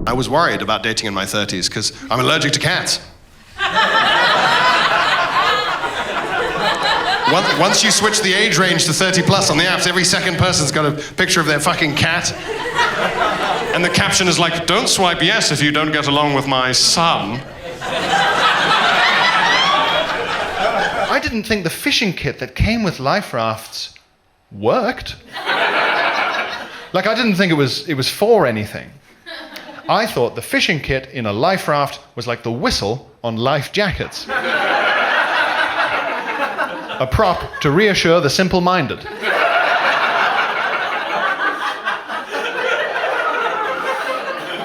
I was worried about dating in my 30s because I'm allergic to cats. Once you switch the age range to 30 plus on the apps, every second person's got a picture of their fucking cat. And the caption is like, don't swipe yes if you don't get along with my son. I didn't think the fishing kit that came with life rafts worked. Like, I didn't think it was for anything. I thought the fishing kit in a life raft was like the whistle on life jackets. A prop to reassure the simple-minded.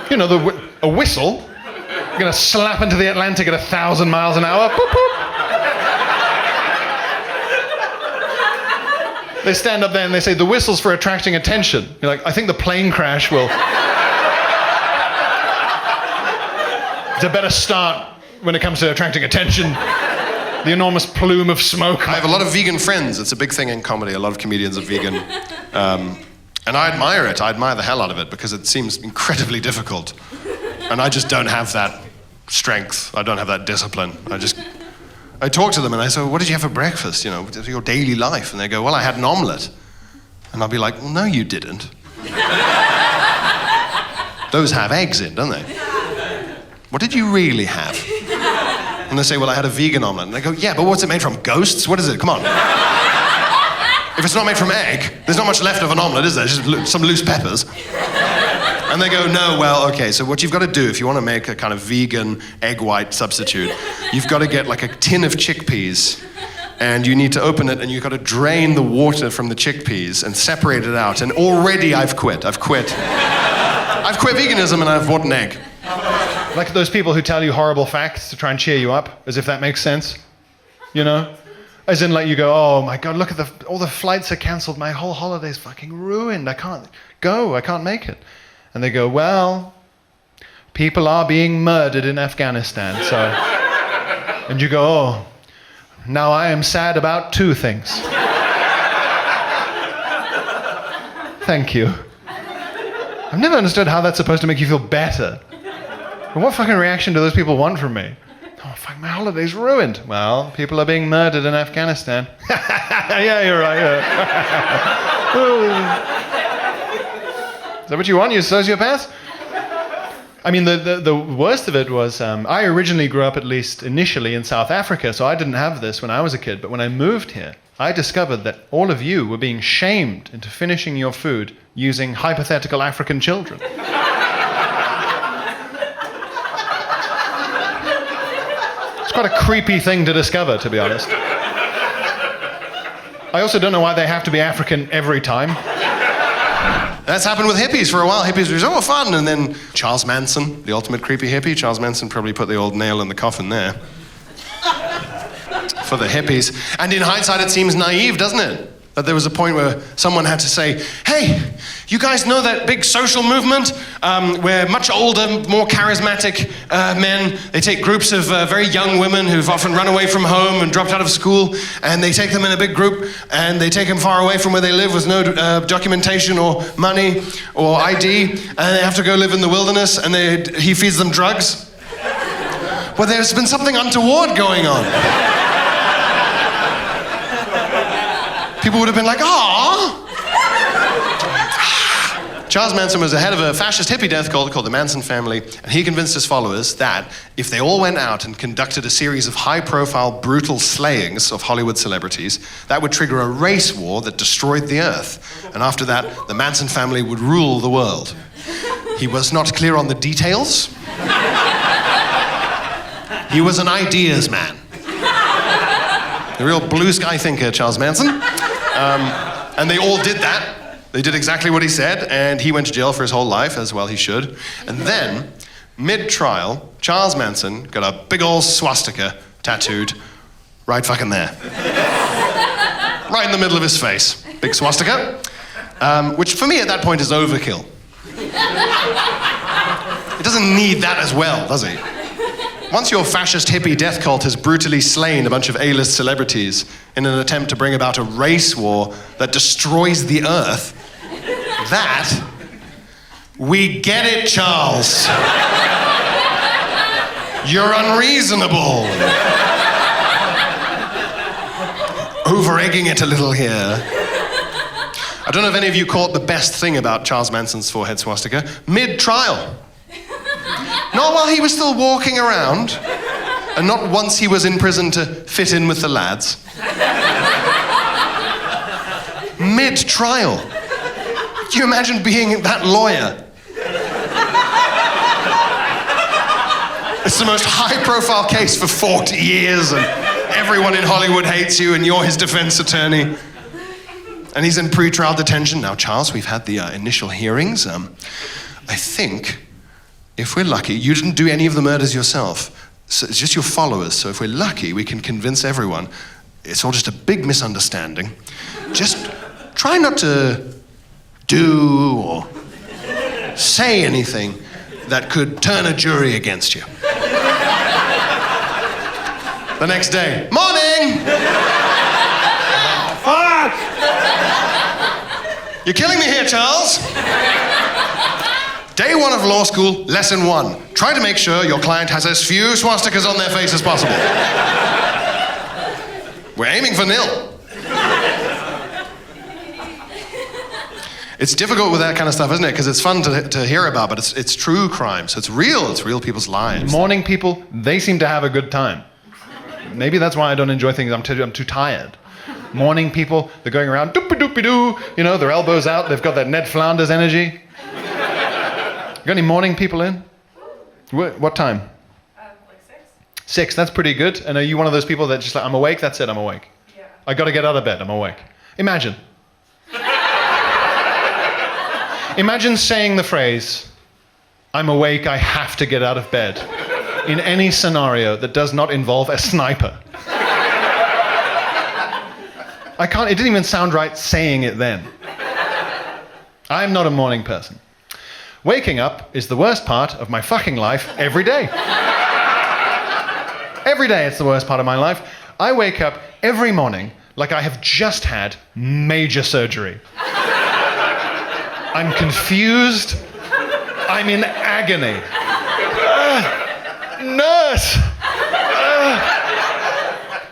You know, a whistle, you're going to slap into the Atlantic at 1,000 miles an hour. Boop, boop. They stand up there and they say, the whistle's for attracting attention. You're like, I think the plane crash will... It's a better start when it comes to attracting attention. The enormous plume of smoke. I have a lot of vegan friends. It's a big thing in comedy. A lot of comedians are vegan. And I admire it. I admire the hell out of it because it seems incredibly difficult. And I just don't have that strength. I don't have that discipline. I talk to them and I say, what did you have for breakfast? You know, your daily life? And they go, well, I had an omelet. And I'll be like, well, no, you didn't. Those have eggs in, don't they? What did you really have? And they say, well, I had a vegan omelet. And they go, yeah, but what's it made from? Ghosts? What is it? Come on. If it's not made from egg, there's not much left of an omelet, is there? Just some loose peppers. And they go, no, well, okay, so what you've got to do if you want to make a kind of vegan egg white substitute, you've got to get like a tin of chickpeas, and you need to open it, and you've got to drain the water from the chickpeas and separate it out. And already I've quit veganism, and I've bought an egg. Like those people who tell you horrible facts to try and cheer you up, as if that makes sense, you know? As in, like, you go, oh my God, look at all the flights are cancelled, my whole holiday's fucking ruined, I can't go, I can't make it. And they go, well, people are being murdered in Afghanistan, so... And you go, oh, now I am sad about two things. Thank you. I've never understood how that's supposed to make you feel better. But what fucking reaction do those people want from me? Oh, fuck, my holiday's ruined. Well, people are being murdered in Afghanistan. Yeah, you're right. Yeah. Is that what you want, you sociopath? I mean, the worst of it was, I originally grew up, at least initially, in South Africa, so I didn't have this when I was a kid. But when I moved here, I discovered that all of you were being shamed into finishing your food using hypothetical African children. It's quite a creepy thing to discover, to be honest. I also don't know why they have to be African every time. That's happened with hippies for a while. Hippies were so fun, and then Charles Manson, the ultimate creepy hippie. Charles Manson probably put the old nail in the coffin there. For the hippies. And in hindsight, it seems naive, doesn't it? That there was a point where someone had to say, hey, you guys know that big social movement where much older, more charismatic men, they take groups of very young women who've often run away from home and dropped out of school, and they take them in a big group, and they take them far away from where they live with no documentation or money or ID, and they have to go live in the wilderness, and he feeds them drugs. Well, there's been something untoward going on. People would have been like, aww. Charles Manson was the head of a fascist hippie death cult called the Manson family, and he convinced his followers that if they all went out and conducted a series of high-profile, brutal slayings of Hollywood celebrities, that would trigger a race war that destroyed the earth. And after that, the Manson family would rule the world. He was not clear on the details. He was an ideas man. A real blue sky thinker, Charles Manson. And they all did that. They did exactly what he said, and he went to jail for his whole life, as well he should. And then, mid-trial, Charles Manson got a big old swastika tattooed right fucking there. Right in the middle of his face. Big swastika. Which for me at that point is overkill. He doesn't need that as well, does he? Once your fascist hippie death cult has brutally slain a bunch of A-list celebrities in an attempt to bring about a race war that destroys the earth, We get it, Charles. You're unreasonable. Over-egging it a little here. I don't know if any of you caught the best thing about Charles Manson's forehead swastika. Mid-trial. Not while he was still walking around, and not once he was in prison to fit in with the lads. Mid-trial. Can you imagine being that lawyer? It's the most high-profile case for 40 years, and everyone in Hollywood hates you, and you're his defense attorney. And he's in pre-trial detention. Now, Charles, we've had the initial hearings. I think, if we're lucky, you didn't do any of the murders yourself. So it's just your followers. So if we're lucky, we can convince everyone. It's all just a big misunderstanding. Just try not to do or say anything that could turn a jury against you. The next day, morning! Fuck! You're killing me here, Charles. Day 1 of law school, lesson 1. Try to make sure your client has as few swastikas on their face as possible. We're aiming for nil. It's difficult with that kind of stuff, isn't it? Because it's fun to hear about, but it's true crime. So it's real people's lives. Morning people, they seem to have a good time. Maybe that's why I don't enjoy things. I'm too tired. Morning people, they're going around doopy-doopy-doo, you know, their elbows out, they've got that Ned Flanders energy. Got any morning people in? What time? Like 6. 6, that's pretty good. And are you one of those people that just like, I'm awake, that's it, I'm awake? Yeah. I gotta get out of bed, I'm awake. Imagine. Imagine saying the phrase, I'm awake, I have to get out of bed, in any scenario that does not involve a sniper. It didn't even sound right saying it then. I'm not a morning person. Waking up is the worst part of my fucking life every day. Every day it's the worst part of my life. I wake up every morning like I have just had major surgery. I'm confused. I'm in agony. Nurse!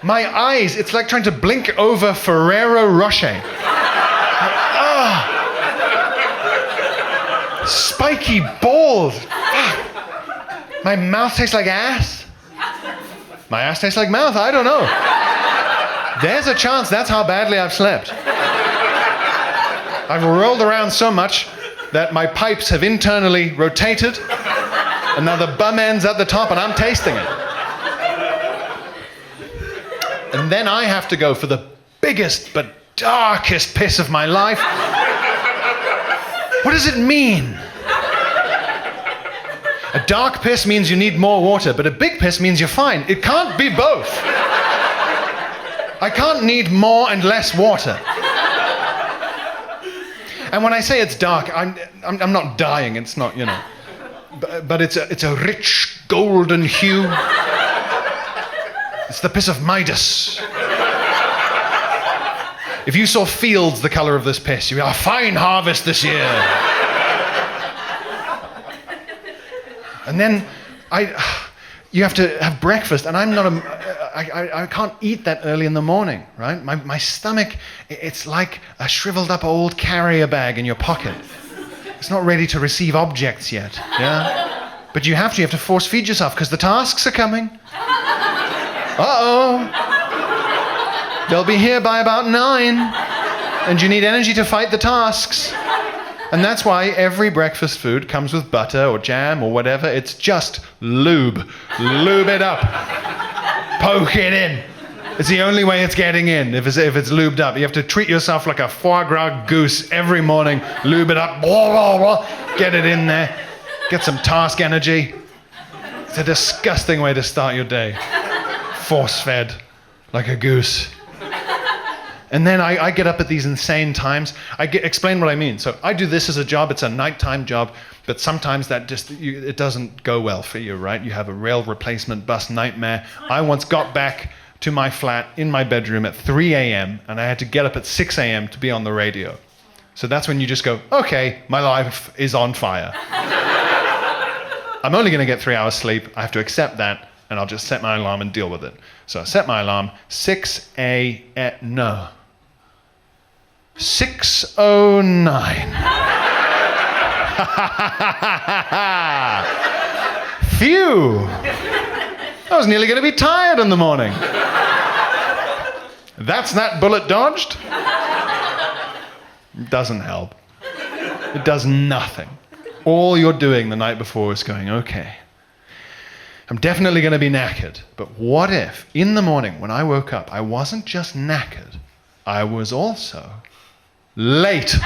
My eyes, it's like trying to blink over Ferrero Rocher. Spiky balls. My mouth tastes like ass. My ass tastes like mouth, I don't know. There's a chance that's how badly I've slept. I've rolled around so much that my pipes have internally rotated, and now the bum end's at the top and I'm tasting it. And then I have to go for the biggest but darkest piss of my life. What does it mean? A dark piss means you need more water, but a big piss means you're fine. It can't be both. I can't need more and less water. And when I say it's dark, I'm not dying. It's not, you know. But it's a rich golden hue. It's the piss of Midas. If you saw fields the color of this piss, you'd be a fine harvest this year. And then you have to have breakfast, and I can't eat that early in the morning, right? My stomach, it's like a shriveled up old carrier bag in your pocket. It's not ready to receive objects yet, yeah? But you have to force feed yourself because the tasks are coming. Uh-oh. They'll be here by about 9, and you need energy to fight the tasks. And that's why every breakfast food comes with butter or jam or whatever. It's just lube. Lube it up. Poke it in. It's the only way it's getting in, if it's lubed up. You have to treat yourself like a foie gras goose every morning. Lube it up. Blah, blah, blah. Get it in there. Get some task energy. It's a disgusting way to start your day. Force-fed like a goose. And then I get up at these insane times. Explain what I mean. So I do this as a job. It's a nighttime job, but sometimes that it doesn't go well for you, right? You have a rail replacement bus nightmare. I once got back to my flat in my bedroom at 3 a.m. and I had to get up at 6 a.m. to be on the radio. So that's when you just go, okay, my life is on fire. I'm only going to get 3 hours sleep. I have to accept that, and I'll just set my alarm and deal with it. So I set my alarm, 6 a.m. 6:09. Phew! I was nearly going to be tired in the morning. That's that bullet dodged. It doesn't help. It does nothing. All you're doing the night before is going, okay, I'm definitely going to be knackered. But what if, in the morning when I woke up, I wasn't just knackered, I was also late.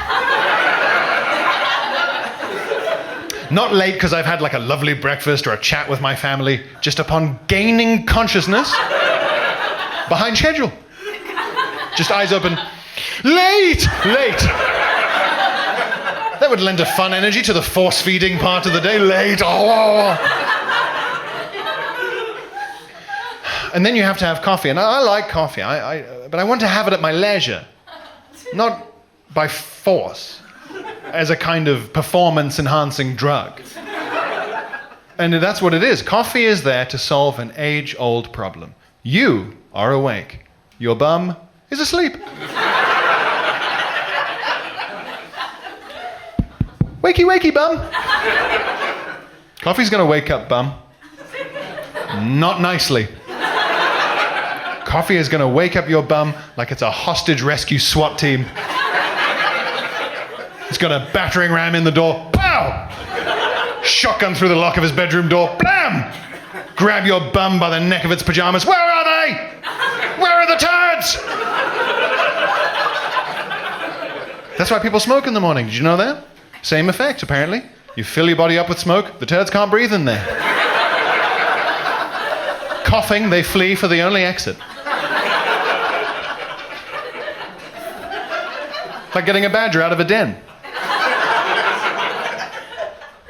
Not late because I've had like a lovely breakfast or a chat with my family, just upon gaining consciousness, behind schedule. Just eyes open, late! That would lend a fun energy to the force-feeding part of the day, late. Oh. And then you have to have coffee, and I like coffee, but I want to have it at my leisure, not by force, as a kind of performance-enhancing drug. And that's what it is. Coffee is there to solve an age-old problem. You are awake. Your bum is asleep. Wakey, wakey, bum. Coffee's going to wake up, bum. Not nicely. Coffee is going to wake up your bum like it's a hostage rescue SWAT team. It's got a battering ram in the door. Pow! Shotgun through the lock of his bedroom door. Blam! Grab your bum by the neck of its pajamas. Where are they? Where are the turds? That's why people smoke in the morning. Did you know that? Same effect, apparently. You fill your body up with smoke, the turds can't breathe in there. Coughing, they flee for the only exit. Like getting a badger out of a den.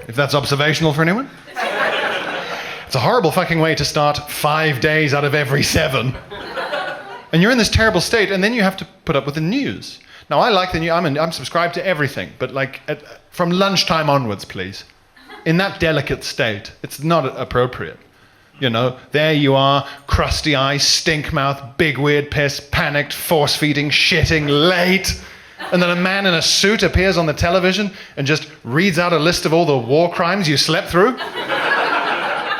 If that's observational for anyone. It's a horrible fucking way to start 5 days out of every 7. And you're in this terrible state, and then you have to put up with the news. Now, I like the news. I'm subscribed to everything, but like from lunchtime onwards, please. In that delicate state, it's not appropriate. You know, there you are, crusty eyes, stink mouth, big weird piss, panicked, force-feeding, shitting, late. And then a man in a suit appears on the television and just reads out a list of all the war crimes you slept through.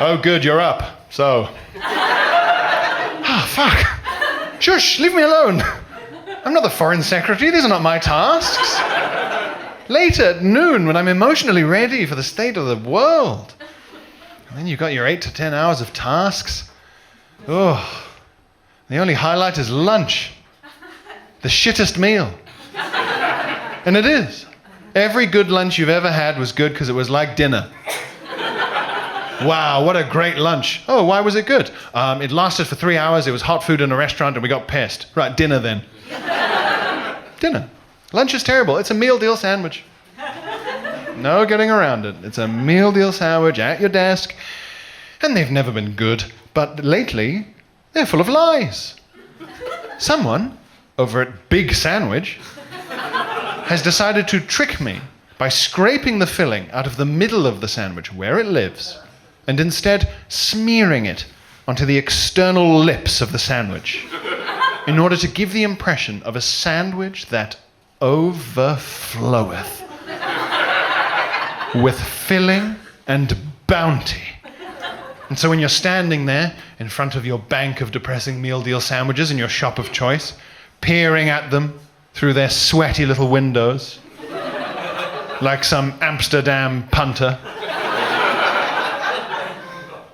Oh, good, you're up. So. Ah, fuck. Shush, leave me alone. I'm not the foreign secretary. These are not my tasks. Later at noon, when I'm emotionally ready for the state of the world. And then you've got your 8 to 10 hours of tasks. Oh, the only highlight is lunch. The shittest meal. And it is. Every good lunch you've ever had was good because it was like dinner. Wow, what a great lunch. Oh, why was it good? It lasted for 3 hours, it was hot food in a restaurant, and we got pissed. Right, dinner then. Dinner. Lunch is terrible. It's a meal deal sandwich. No getting around it. It's a meal deal sandwich at your desk. And they've never been good. But lately, they're full of lies. Someone, over at Big Sandwich, has decided to trick me by scraping the filling out of the middle of the sandwich where it lives, and instead smearing it onto the external lips of the sandwich in order to give the impression of a sandwich that overfloweth with filling and bounty. And so when you're standing there in front of your bank of depressing meal deal sandwiches in your shop of choice, peering at them through their sweaty little windows, like some Amsterdam punter,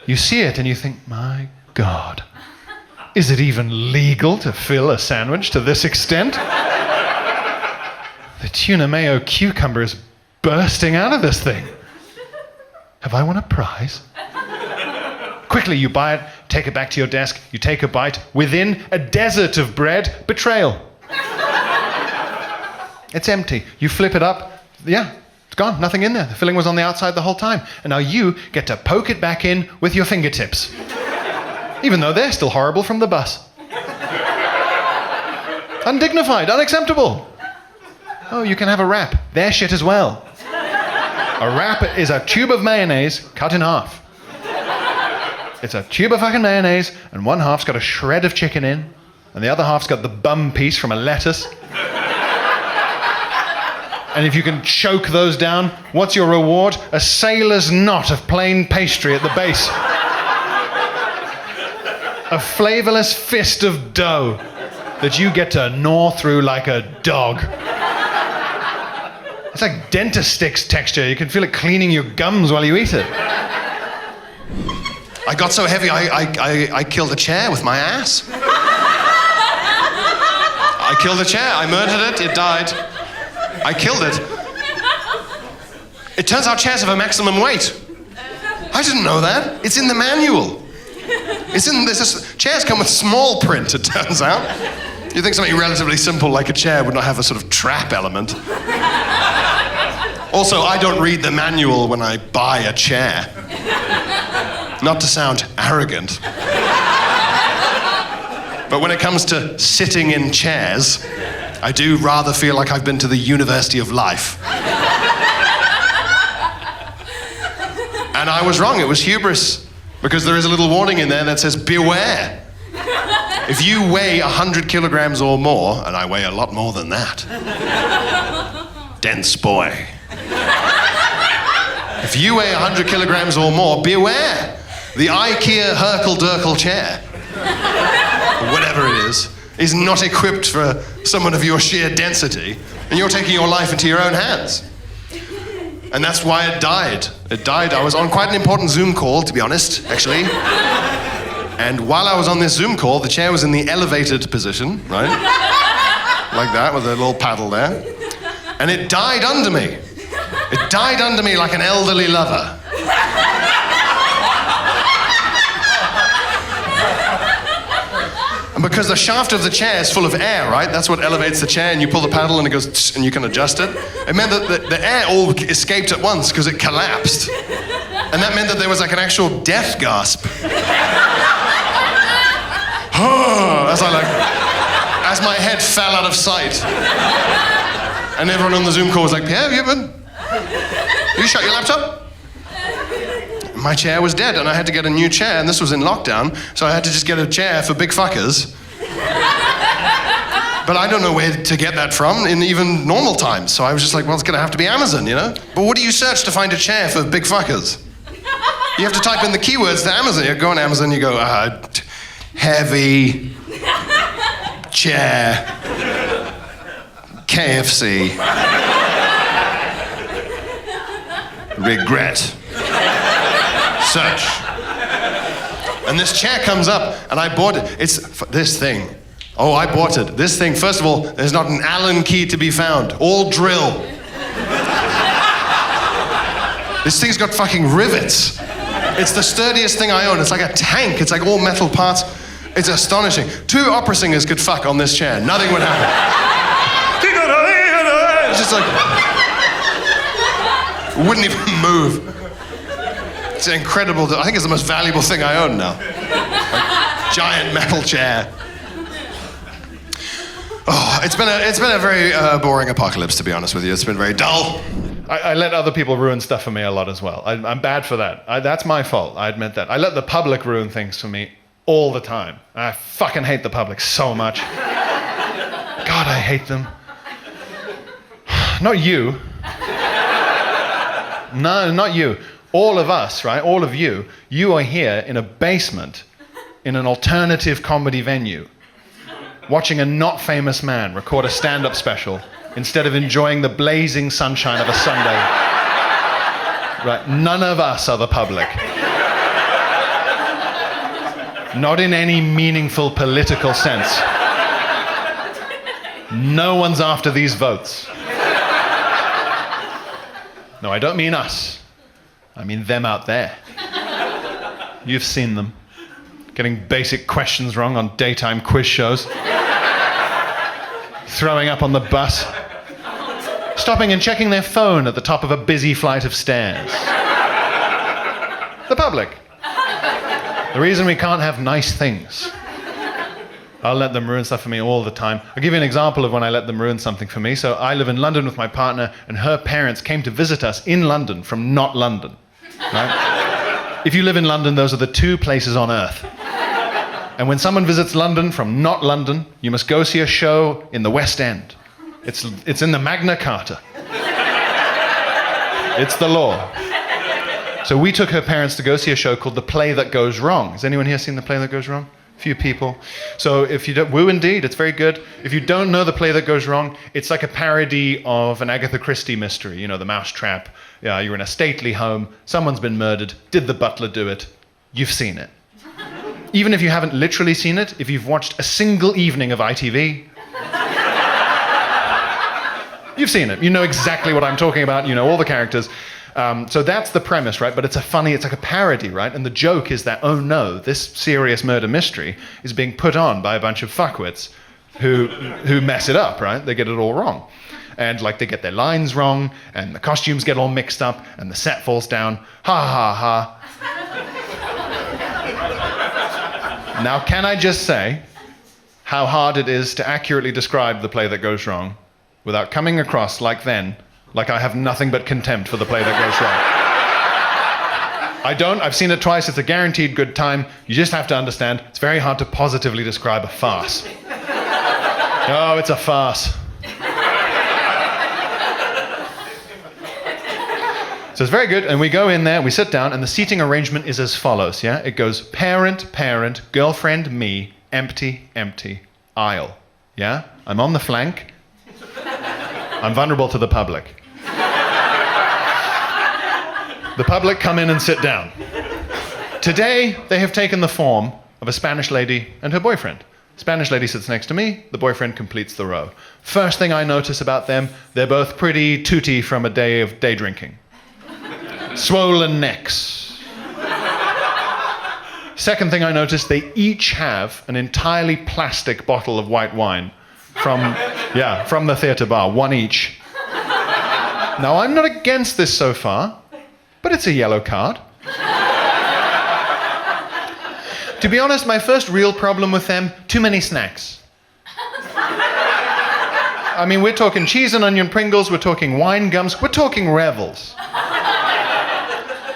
you see it and you think, my God, is it even legal to fill a sandwich to this extent? The tuna mayo cucumber is bursting out of this thing. Have I won a prize? Quickly, you buy it, take it back to your desk, you take a bite. Within a desert of bread, betrayal. It's empty. You flip it up, yeah, it's gone, nothing in there. The filling was on the outside the whole time. And now you get to poke it back in with your fingertips. Even though they're still horrible from the bus. Undignified, unacceptable. Oh, you can have a wrap. Their shit as well. A wrap is a tube of mayonnaise cut in half. It's a tube of fucking mayonnaise, and one half's got a shred of chicken in, and the other half's got the bum piece from a lettuce. And if you can choke those down, what's your reward? A sailor's knot of plain pastry at the base. A flavorless fist of dough that you get to gnaw through like a dog. It's like dentist sticks texture. You can feel it cleaning your gums while you eat it. I got so heavy, I killed a chair with my ass. I killed a chair, I murdered it, it died. I killed it. It turns out chairs have a maximum weight. I didn't know that. It's in the manual. Chairs come with small print, it turns out. You think something relatively simple like a chair would not have a sort of trap element. Also, I don't read the manual when I buy a chair. Not to sound arrogant. But when it comes to sitting in chairs, I do rather feel like I've been to the University of Life. And I was wrong, it was hubris. Because there is a little warning in there that says, beware. If you weigh 100 kilograms or more, and I weigh a lot more than that, dense boy. If you weigh 100 kilograms or more, beware. The IKEA Herkel-Durkel chair, whatever it is not equipped for someone of your sheer density, and you're taking your life into your own hands. And that's why it died. It died. I was on quite an important Zoom call, to be honest, actually. And while I was on this Zoom call, the chair was in the elevated position, right? Like that, with a little paddle there. And it died under me. It died under me like an elderly lover. And because the shaft of the chair is full of air, right? That's what elevates the chair, and you pull the paddle and it goes tss, and you can adjust it. It meant that the air all escaped at once because it collapsed. And that meant that there was like an actual death gasp. As my head fell out of sight. And everyone on the Zoom call was like, Pierre, you shut your laptop? My chair was dead, and I had to get a new chair, and this was in lockdown, so I had to just get a chair for big fuckers. But I don't know where to get that from in even normal times, so I was just like, well, it's gonna have to be Amazon, you know? But what do you search to find a chair for big fuckers? You have to type in the keywords to Amazon. You go on Amazon, you go, heavy, chair, KFC, regret. Search. And this chair comes up, and I bought it. It's this thing. Oh, I bought it. This thing, first of all, there's not an Allen key to be found. All drill. This thing's got fucking rivets. It's the sturdiest thing I own. It's like a tank. It's like all metal parts. It's astonishing. 2 opera singers could fuck on this chair. Nothing would happen. It's just like... wouldn't even move. It's incredible. I think it's the most valuable thing I own now. Like, giant metal chair. Oh, it's been a very boring apocalypse, to be honest with you. It's been very dull. I let other people ruin stuff for me a lot as well. I'm bad for that. That's my fault. I admit that. I let the public ruin things for me all the time. I fucking hate the public so much. God, I hate them. Not you. No, not you. All of us, right? All of you. You are here in a basement in an alternative comedy venue, watching a not famous man record a stand-up special instead of enjoying the blazing sunshine of a Sunday. Right? None of us are the public. Not in any meaningful political sense. No one's after these votes. No, I don't mean us. I mean them out there. You've seen them. Getting basic questions wrong on daytime quiz shows. Throwing up on the bus. Stopping and checking their phone at the top of a busy flight of stairs. The public. The reason we can't have nice things. I'll let them ruin stuff for me all the time. I'll give you an example of when I let them ruin something for me. So I live in London with my partner, and her parents came to visit us in London from not London. Right? If you live in London, those are the two places on earth. And when someone visits London from not London, you must go see a show in the West End. It's in the Magna Carta. It's the law. So we took her parents to go see a show called The Play That Goes Wrong. Has anyone here seen The Play That Goes Wrong? A few people. So if you don't, woo indeed, it's very good. If you don't know The Play That Goes Wrong, it's like a parody of an Agatha Christie mystery. You know, The Mousetrap. Yeah, you're in a stately home, someone's been murdered, did the butler do it? You've seen it. Even if you haven't literally seen it, if you've watched a single evening of ITV, you've seen it. You know exactly what I'm talking about. You know all the characters. So that's the premise, right? But it's like a parody, right? And the joke is that, oh no, this serious murder mystery is being put on by a bunch of fuckwits who mess it up, right? They get it all wrong. And like they get their lines wrong, and the costumes get all mixed up, and the set falls down. Ha ha ha. Now, can I just say how hard it is to accurately describe The Play That Goes Wrong without coming across like I have nothing but contempt for The Play That Goes Wrong. I've seen it twice, it's a guaranteed good time. You just have to understand, it's very hard to positively describe a farce. Oh, it's a farce. So it's very good, and we go in there, we sit down, and the seating arrangement is as follows, yeah? It goes parent, parent, girlfriend, me, empty, empty, aisle, yeah? I'm on the flank. I'm vulnerable to the public. The public come in and sit down. Today, they have taken the form of a Spanish lady and her boyfriend. Spanish lady sits next to me, the boyfriend completes the row. First thing I notice about them, they're both pretty tooty from a day of day drinking. Swollen necks. Second thing I noticed, they each have an entirely plastic bottle of white wine from the theatre bar, one each. Now, I'm not against this so far, but it's a yellow card. To be honest, my first real problem with them, too many snacks. I mean, we're talking cheese and onion Pringles, we're talking wine gums, we're talking Revels.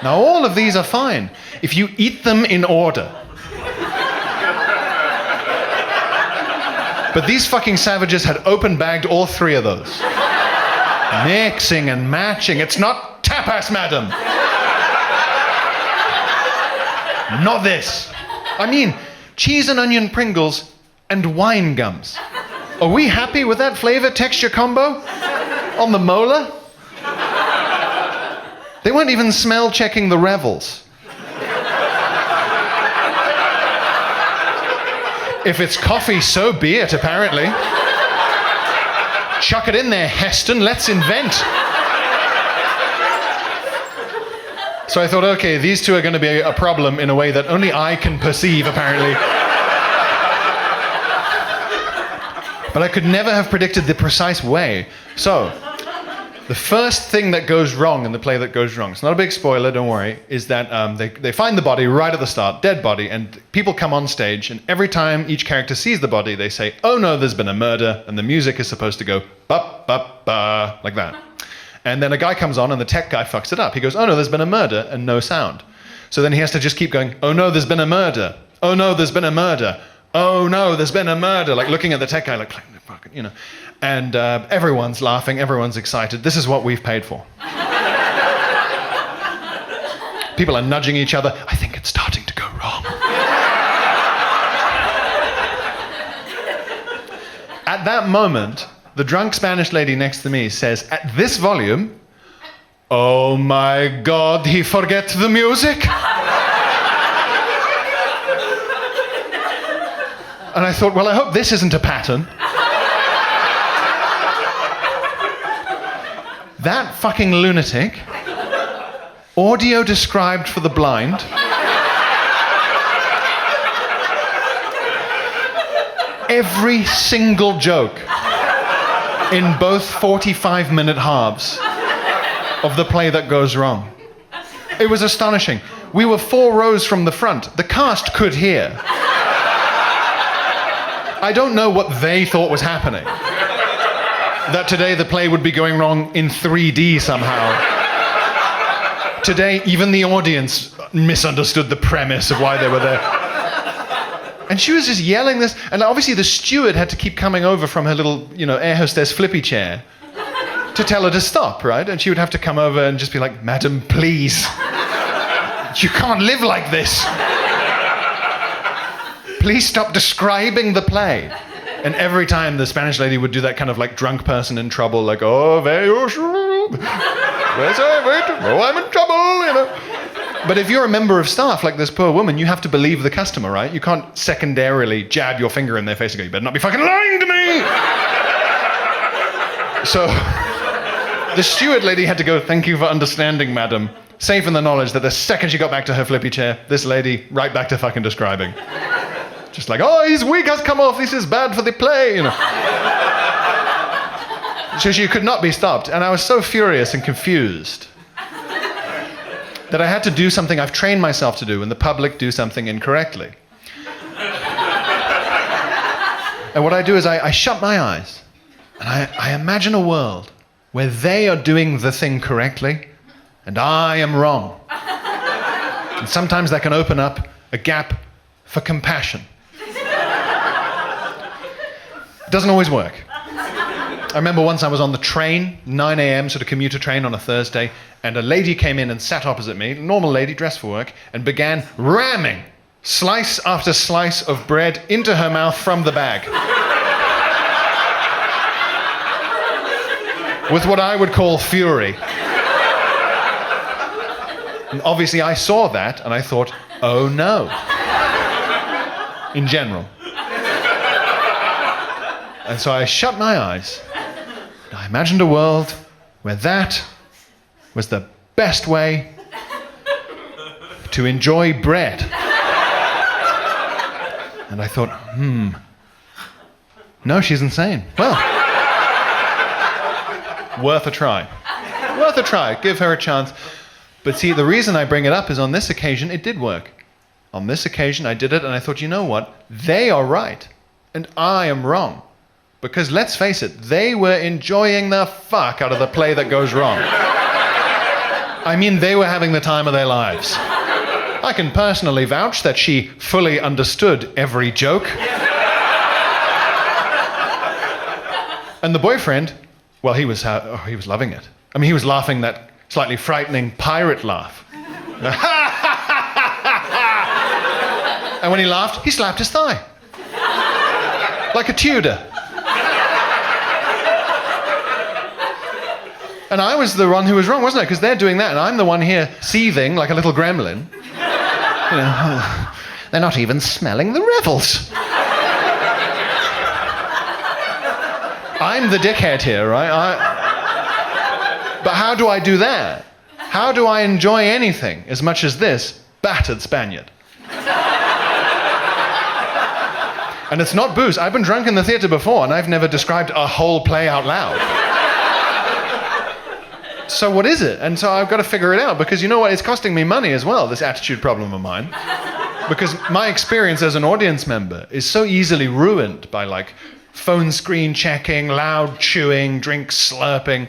Now, all of these are fine if you eat them in order. But these fucking savages had open-bagged all three of those. Mixing and matching. It's not tapas, madam. Not this. I mean, cheese and onion Pringles and wine gums. Are we happy with that flavor-texture combo on the molar? They weren't even smell-checking the Revels. If it's coffee, so be it, apparently. Chuck it in there, Heston, let's invent. So I thought, okay, these two are going to be a problem in a way that only I can perceive, apparently. But I could never have predicted the precise way. So, the first thing that goes wrong in The Play That Goes Wrong, it's not a big spoiler, don't worry, is that they find the body right at the start, dead body, and people come on stage, and every time each character sees the body, they say, oh no, there's been a murder, and the music is supposed to go, ba, ba, ba, like that. And then a guy comes on, and the tech guy fucks it up. He goes, oh no, there's been a murder, and no sound. So then he has to just keep going, oh no, there's been a murder. Oh no, there's been a murder. Oh no, there's been a murder. Like looking at the tech guy, like, you know. And everyone's laughing, everyone's excited. This is what we've paid for. People are nudging each other. I think it's starting to go wrong. At that moment, the drunk Spanish lady next to me says, at this volume, oh my God, he forget the music? And I thought, well, I hope this isn't a pattern. That fucking lunatic, audio described for the blind, every single joke in both 45-minute halves of The Play That Goes Wrong. It was astonishing. We were 4 rows from the front. The cast could hear. I don't know what they thought was happening. That today the play would be going wrong in 3D somehow. Today, even the audience misunderstood the premise of why they were there. And she was just yelling this, and obviously the steward had to keep coming over from her little, air hostess flippy chair to tell her to stop, right? And she would have to come over and just be like, "Madam, please. You can't live like this. Please stop describing the play." And every time the Spanish lady would do that kind of like drunk person in trouble, like, "Oh, I'm in trouble," But if you're a member of staff like this poor woman, you have to believe the customer, right? You can't secondarily jab your finger in their face and go, "You better not be fucking lying to me." So the steward lady had to go, "Thank you for understanding, madam," safe in the knowledge that the second she got back to her flippy chair, this lady right back to fucking describing. Just like, "Oh, his wig has come off, this is bad for the play," So she could not be stopped, and I was so furious and confused that I had to do something I've trained myself to do when the public do something incorrectly. And what I do is I shut my eyes, and I imagine a world where they are doing the thing correctly, and I am wrong. And sometimes that can open up a gap for compassion. It doesn't always work. I remember once I was on the train, 9 a.m., sort of commuter train on a Thursday, and a lady came in and sat opposite me, normal lady dressed for work, and began ramming slice after slice of bread into her mouth from the bag. With what I would call fury. And obviously I saw that and I thought, "Oh no." In general. And so I shut my eyes. I imagined a world where that was the best way to enjoy bread. And I thought, no, she's insane. Well, worth a try. Worth a try. Give her a chance. But see, the reason I bring it up is on this occasion, it did work. On this occasion, I did it, and I thought, you know what? They are right, and I am wrong. Because let's face it, they were enjoying the fuck out of the play that goes wrong. I mean, they were having the time of their lives. I can personally vouch that she fully understood every joke. And the boyfriend, well, he was loving it. I mean, he was laughing that slightly frightening pirate laugh. And when he laughed, he slapped his thigh. Like a Tudor. And I was the one who was wrong, wasn't I? Because they're doing that, and I'm the one here seething like a little gremlin. They're not even smelling the revels. I'm the dickhead here, right? But how do I do that? How do I enjoy anything as much as this battered Spaniard? And it's not booze. I've been drunk in the theatre before, and I've never described a whole play out loud. So what is it? And so I've got to figure it out, because you know what? It's costing me money as well, this attitude problem of mine. Because my experience as an audience member is so easily ruined by like phone screen checking, loud chewing, drink slurping,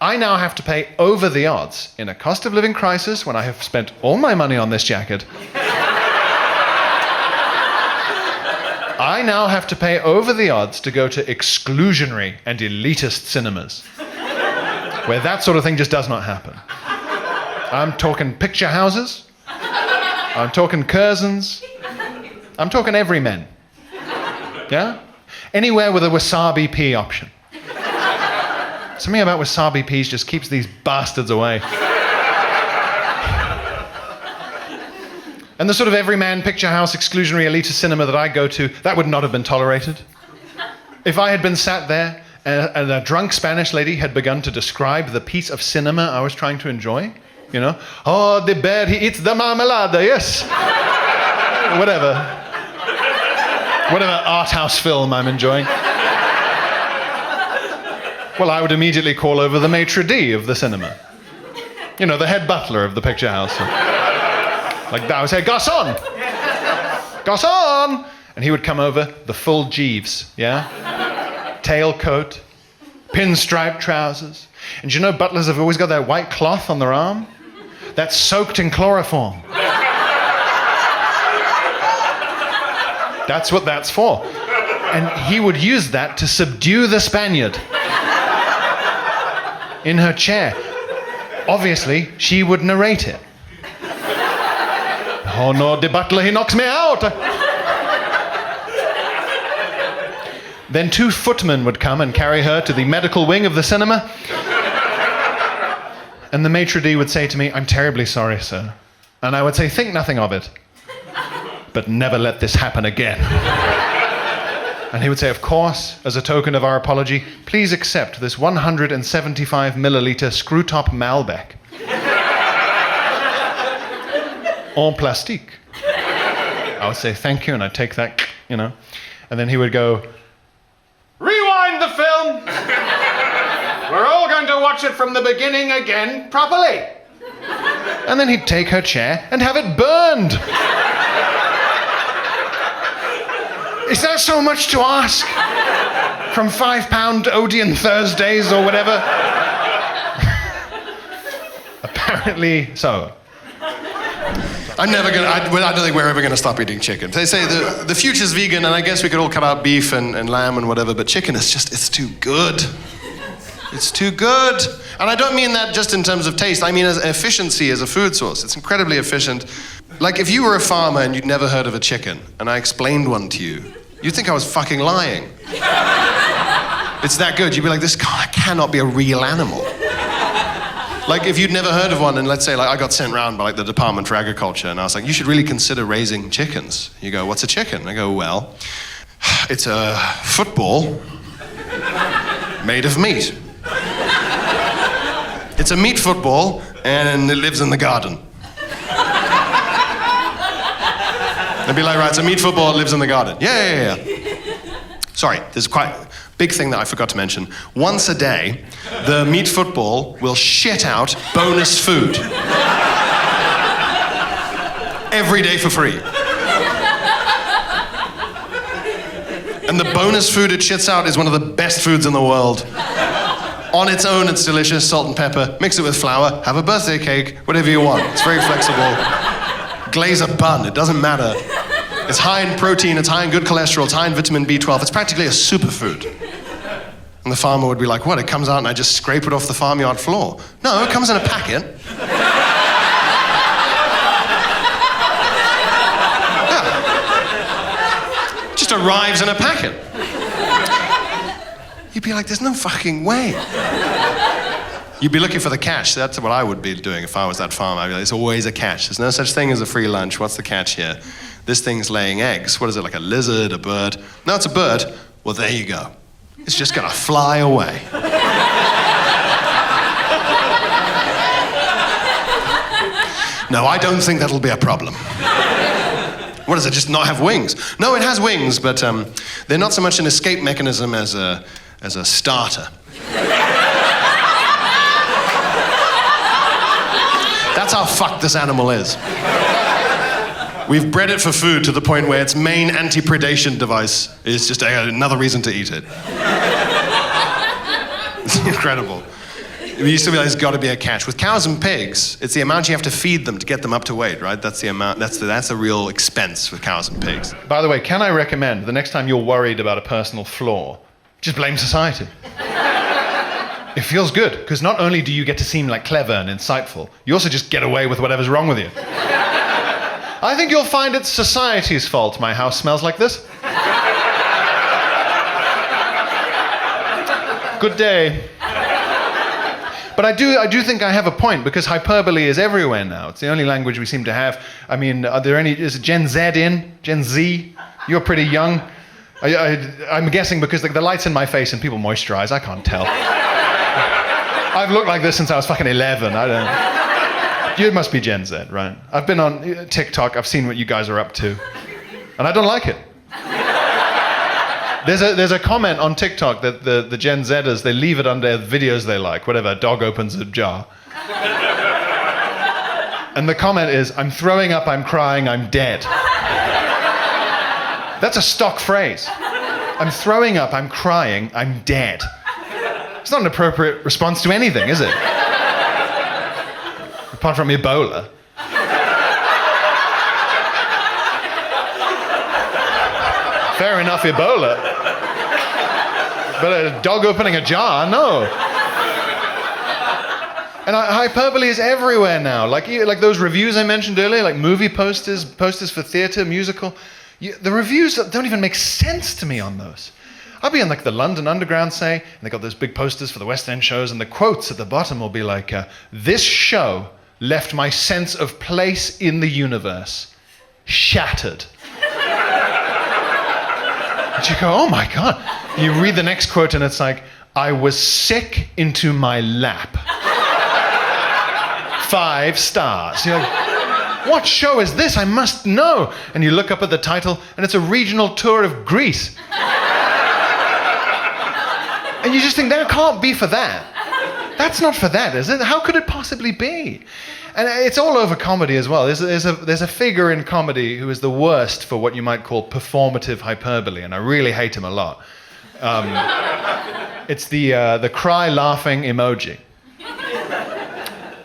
I now have to pay over the odds in a cost of living crisis when I have spent all my money on this jacket. I now have to pay over the odds to go to exclusionary and elitist cinemas, where that sort of thing just does not happen. I'm talking picture houses. I'm talking Curzons. I'm talking everymen. Yeah? Anywhere with a wasabi pea option. Something about wasabi peas just keeps these bastards away. And the sort of everyman picture house exclusionary elitist cinema that I go to, that would not have been tolerated. If I had been sat there and a drunk Spanish lady had begun to describe the piece of cinema I was trying to enjoy, oh, the bear, he eats the marmalade, yes. Whatever art house film I'm enjoying. Well, I would immediately call over the maitre d' of the cinema. The head butler of the picture house. Like that, I would say, "Garçon! Garçon!" And he would come over, the full Jeeves, yeah? Tailcoat, pinstripe trousers. And you know butlers have always got that white cloth on their arm? That's soaked in chloroform. That's what that's for. And he would use that to subdue the Spaniard in her chair. Obviously, she would narrate it. Oh no, the butler, he knocks me out. Then 2 footmen would come and carry her to the medical wing of the cinema. And the maitre d' would say to me, "I'm terribly sorry, sir." And I would say, "Think nothing of it. But never let this happen again." And he would say, "Of course, as a token of our apology, please accept this 175 milliliter screw-top Malbec. En plastique." I would say, "Thank you," and I'd take that, you know. And then he would go, "Rewind the film. We're all going to watch it from the beginning again, properly." And then he'd take her chair and have it burned. Is that so much to ask? From £5 Odeon Thursdays or whatever? Apparently so. I don't think we're ever gonna stop eating chicken. They say the future's vegan, and I guess we could all cut out beef and lamb and whatever, but chicken is just, it's too good. It's too good. And I don't mean that just in terms of taste. I mean as efficiency as a food source. It's incredibly efficient. Like if you were a farmer and you'd never heard of a chicken, and I explained one to you, you'd think I was fucking lying. It's that good. You'd be like, this cannot be a real animal. Like if you'd never heard of one, and let's say like I got sent around by like the Department for Agriculture, and I was like, you should really consider raising chickens. You go, what's a chicken? I go, well, it's a football made of meat. It's a meat football, and it lives in the garden. They'd be like, right, it's a meat football, it lives in the garden. Yeah. Sorry, there's quite a big thing that I forgot to mention. Once a day, the meat football will shit out bonus food. Every day for free. And the bonus food it shits out is one of the best foods in the world. On its own, it's delicious, salt and pepper. Mix it with flour, have a birthday cake, whatever you want. It's very flexible. Glaze a bun, it doesn't matter. It's high in protein, it's high in good cholesterol, it's high in vitamin B12. It's practically a superfood. And the farmer would be like, what, it comes out and I just scrape it off the farmyard floor? No, it comes in a packet. Yeah. Just arrives in a packet. You'd be like, there's no fucking way. You'd be looking for the catch. That's what I would be doing if I was that farmer. I'd be like, there's always a catch. There's no such thing as a free lunch. What's the catch here? This thing's laying eggs. What is it, like a lizard, a bird? No, it's a bird. Well, there you go. It's just gonna fly away. No, I don't think that'll be a problem. What does it, just not have wings? No, it has wings, but they're not so much an escape mechanism as a starter. That's how fucked this animal is. We've bred it for food to the point where its main anti-predation device is just another reason to eat it. It's incredible. We used to be like, there's got to be a catch. With cows and pigs, it's the amount you have to feed them to get them up to weight, right? That's the amount. That's the real expense with cows and pigs. By the way, can I recommend the next time you're worried about a personal flaw, just blame society. It feels good, because not only do you get to seem like clever and insightful, you also just get away with whatever's wrong with you. I think you'll find it's society's fault my house smells like this. Good day. But I do think I have a point, because hyperbole is everywhere now. It's the only language we seem to have. I mean, is Gen Z in? Gen Z? You're pretty young. I'm guessing because the light's in my face and people moisturize. I can't tell. I've looked like this since I was fucking 11. I don't. You must be Gen Z, right? I've been on TikTok. I've seen what you guys are up to, and I don't like it. There's a comment on TikTok that the Gen Zers, they leave it under videos they like, whatever, a dog opens a jar. And the comment is, I'm throwing up, I'm crying, I'm dead. That's a stock phrase. I'm throwing up, I'm crying, I'm dead. It's not an appropriate response to anything, is it? Apart from Ebola. Fair enough, Ebola. But a dog opening a jar, no. And hyperbole is everywhere now. Like those reviews I mentioned earlier, like movie posters for theatre, musical. The reviews don't even make sense to me on those. I'll be in like the London Underground, say, and they got those big posters for the West End shows, and the quotes at the bottom will be like, "This show left my sense of place in the universe shattered." And you go, oh my God. You read the next quote and it's like, "I was sick into my lap. 5 stars. You're like, what show is this? I must know. And you look up at the title and it's a regional tour of Greece. And you just think, that can't be for that. That's not for that, is it? How could it possibly be? And it's all over comedy as well. There's a figure in comedy who is the worst for what you might call performative hyperbole, and I really hate him a lot. It's the cry laughing emoji.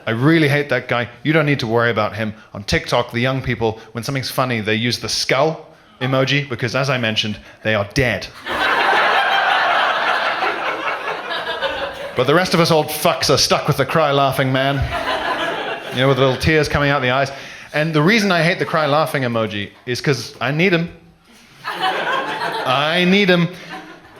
I really hate that guy. You don't need to worry about him. On TikTok, the young people, when something's funny, they use the skull emoji because, as I mentioned, they are dead. But the rest of us old fucks are stuck with the cry laughing man. You know, with little tears coming out the eyes. And the reason I hate the cry laughing emoji is because I need him. I need him.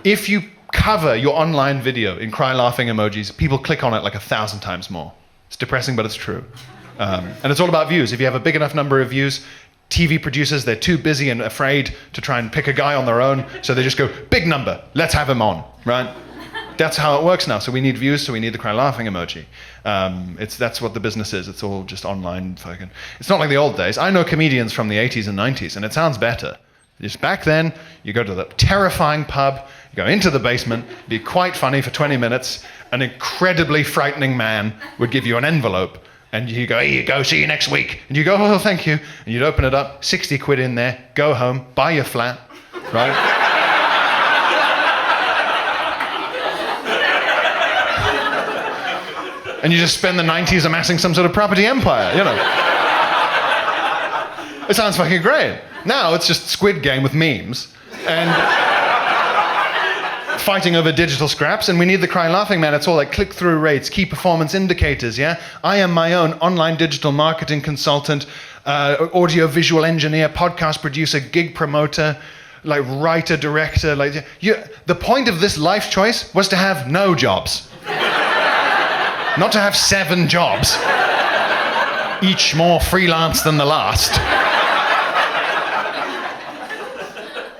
If you cover your online video in cry laughing emojis, people click on it like 1,000 times more. It's depressing, but it's true. And it's all about views. If you have a big enough number of views, TV producers, they're too busy and afraid to try and pick a guy on their own, so they just go, big number, let's have him on, right? That's how it works now. So we need views, so we need the cry laughing emoji. That's what the business is. It's all just online fucking. It's not like the old days. I know comedians from the 80s and 90s, and it sounds better. Just back then, you go to the terrifying pub, you go into the basement, be quite funny for 20 minutes, an incredibly frightening man would give you an envelope, and you go, here you go, see you next week. And you go, oh, thank you. And you'd open it up, 60 quid in there, go home, buy your flat, right? And you just spend the 90s amassing some sort of property empire, you know. It sounds fucking great. Now it's just Squid Game with memes and fighting over digital scraps, and we need the cry laughing man. It's all like click-through rates, key performance indicators, yeah? I am my own online digital marketing consultant, audio-visual engineer, podcast producer, gig promoter, like writer, director. The point of this life choice was to have no jobs. Not to have 7 jobs, each more freelance than the last.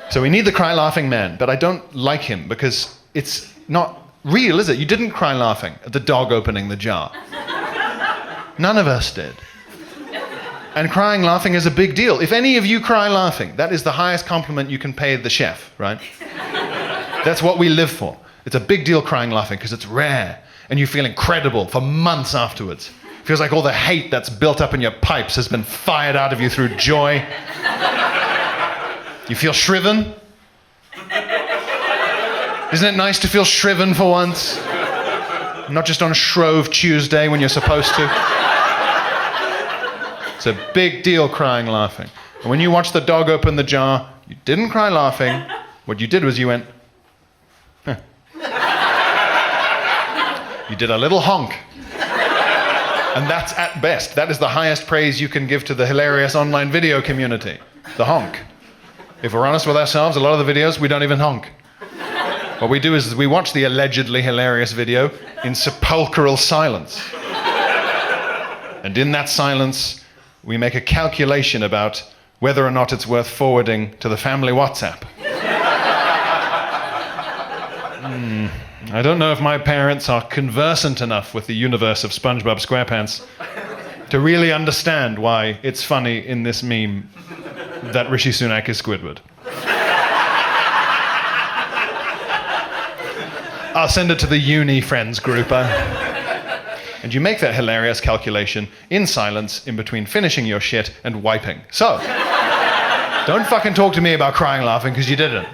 So we need the cry laughing man, but I don't like him because it's not real, is it? You didn't cry laughing at the dog opening the jar. None of us did. And crying laughing is a big deal. If any of you cry laughing, that is the highest compliment you can pay the chef, right? That's what we live for. It's a big deal crying laughing because it's rare. And you feel incredible for months afterwards. It feels like all the hate that's built up in your pipes has been fired out of you through joy. You feel shriven? Isn't it nice to feel shriven for once? Not just on Shrove Tuesday when you're supposed to. It's a big deal crying laughing. And when you watch the dog open the jar, you didn't cry laughing. What you did was you went, huh. You did a little honk. And that's at best. That is the highest praise you can give to the hilarious online video community. The honk. If we're honest with ourselves, a lot of the videos, we don't even honk. What we do is we watch the allegedly hilarious video in sepulchral silence. And in that silence, we make a calculation about whether or not it's worth forwarding to the family WhatsApp. I don't know if my parents are conversant enough with the universe of SpongeBob SquarePants to really understand why it's funny in this meme that Rishi Sunak is Squidward. I'll send it to the uni friends group. And you make that hilarious calculation in silence in between finishing your shit and wiping. So, Don't fucking talk to me about crying laughing, because you didn't.